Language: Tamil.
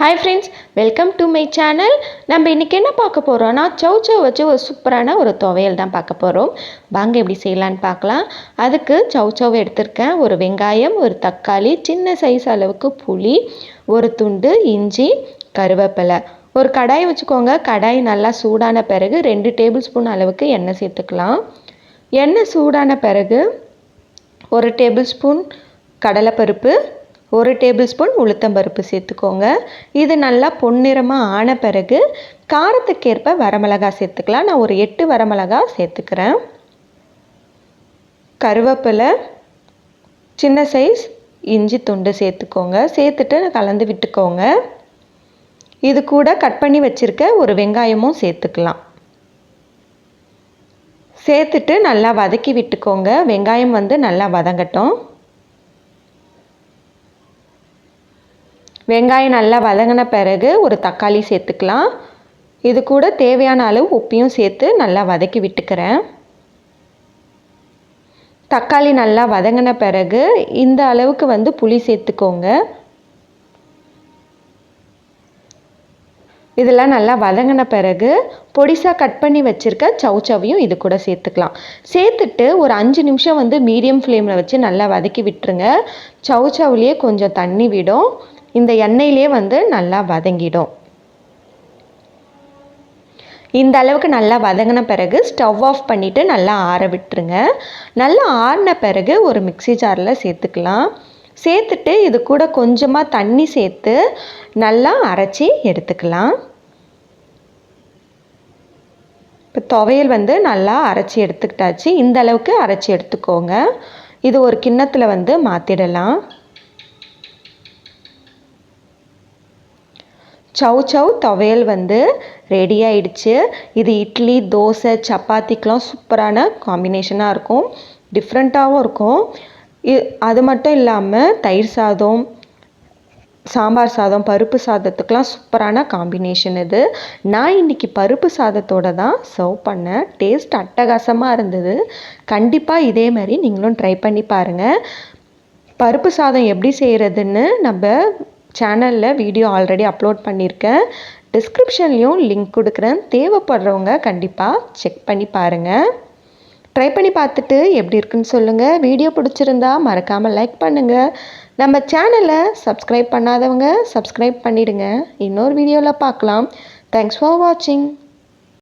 Hi friends, welcome to my channel. நம்ம இன்னைக்கு என்ன பார்க்க போறோம்னா சௌசௌ வச்சு ஒரு சூப்பரான ஒரு துவையல் தான் பார்க்க போறோம். வாங்க எப்படி செய்யலாம்னு பார்க்கலாம். அதுக்கு சௌசௌ எடுத்துர்க்கேன். ஒரு வெங்காயம், ஒரு தக்காளி, சின்ன சைஸ் அளவுக்கு புளி, ஒரு துண்டு இஞ்சி, கருவேப்பிலை. ஒரு கடாய் வச்சுக்கோங்க. கடாய் நல்லா சூடான பிறகு 2 டேபிள் ஸ்பூன் அளவுக்கு எண்ணெய் சேர்த்துக்கலாம். எண்ணெய் சூடான பிறகு 1 டேபிள் ஸ்பூன் கடலைப்பருப்பு, 1 டேபிள் ஸ்பூன் உளுத்தம்பருப்பு சேர்த்துக்கோங்க. இது நல்லா பொன்னிறமாக ஆன பிறகு காரத்துக்கேற்ப வரமிளகாய் சேர்த்துக்கலாம். நான் ஒரு 8 வரமிளகாய் சேர்த்துக்கிறேன். கருவேப்பிலை, சின்ன சைஸ் இஞ்சி துண்டு சேர்த்துக்கோங்க. சேர்த்துட்டு கலந்து விட்டுக்கோங்க. இது கூட கட் பண்ணி வச்சுருக்க ஒரு வெங்காயமும் சேர்த்துக்கலாம். சேர்த்துட்டு நல்லா வதக்கி விட்டுக்கோங்க. வெங்காயம் நல்லா வதங்கட்டும். வெங்காயம் நல்லா வதங்கின பிறகு ஒரு தக்காளி சேர்த்துக்கலாம். இது கூட தேவையான அளவு உப்பையும் சேர்த்து நல்லா வதக்கி விட்டுக்கிறேன். தக்காளி நல்லா வதங்கின பிறகு இந்த அளவுக்கு புளி சேர்த்துக்கோங்க. இதெல்லாம் நல்லா வதங்கின பிறகு பொடிசாக கட் பண்ணி வச்சுருக்க சௌசௌவையும் இது கூட சேர்த்துக்கலாம். சேர்த்துட்டு ஒரு 5 நிமிஷம் மீடியம் ஃப்ளேமில் வச்சு நல்லா வதக்கி விட்டுருங்க. சௌசௌவிலேயே கொஞ்சம் தண்ணி விடும். இந்த எண்ணெயிலே நல்லா வதங்கிடும். இந்த அளவுக்கு நல்லா வதங்கின பிறகு ஸ்டவ் ஆஃப் பண்ணிவிட்டு நல்லா ஆற விட்டுருங்க. நல்லா ஆறின பிறகு ஒரு மிக்ஸி ஜாரில் சேர்த்துக்கலாம். சேர்த்துட்டு இது கூட கொஞ்சமாக தண்ணி சேர்த்து நல்லா அரைச்சி எடுத்துக்கலாம். இப்போ துவையல் நல்லா அரைச்சி எடுத்துக்கிட்டாச்சு. இந்த அளவுக்கு அரைச்சி எடுத்துக்கோங்க. இது ஒரு கிண்ணத்தில் மாற்றிடலாம். சௌசௌ துவையல் ரெடி ஆயிடுச்சு. இது இட்லி, தோசை, சப்பாத்திக்கெலாம் சூப்பரான காம்பினேஷனாக இருக்கும். டிஃப்ரெண்ட்டாகவும் இருக்கும். அது மட்டும் இல்லாமல் தயிர் சாதம், சாம்பார் சாதம், பருப்பு சாதத்துக்கெலாம் சூப்பரான காம்பினேஷன் இது. நான் இன்றைக்கி பருப்பு சாதத்தோடு தான் சர்வ் பண்ணேன். டேஸ்ட் அட்டகாசமாக இருந்தது. கண்டிப்பாக இதே மாதிரி நீங்களும் ட்ரை பண்ணி பாருங்கள். பருப்பு சாதம் எப்படி செய்கிறதுன்னு நம்ம சேனலில் வீடியோ ஆல்ரெடி அப்லோட் பண்ணியிருக்கேன். டிஸ்கிரிப்ஷன்லேயும் லிங்க் கொடுக்குறேன். தேவைப்படுறவங்க கண்டிப்பாக செக் பண்ணி பாருங்கள். ட்ரை பண்ணி பார்த்துட்டு எப்படி இருக்குன்னு சொல்லுங்கள். வீடியோ பிடிச்சிருந்தா மறக்காமல் லைக் பண்ணுங்கள். நம்ம சேனலை சப்ஸ்கிரைப் பண்ணாதவங்க சப்ஸ்கிரைப் பண்ணிவிடுங்க. இன்னொரு வீடியோவில் பார்க்கலாம். தேங்க்ஸ் ஃபார் வாட்சிங்.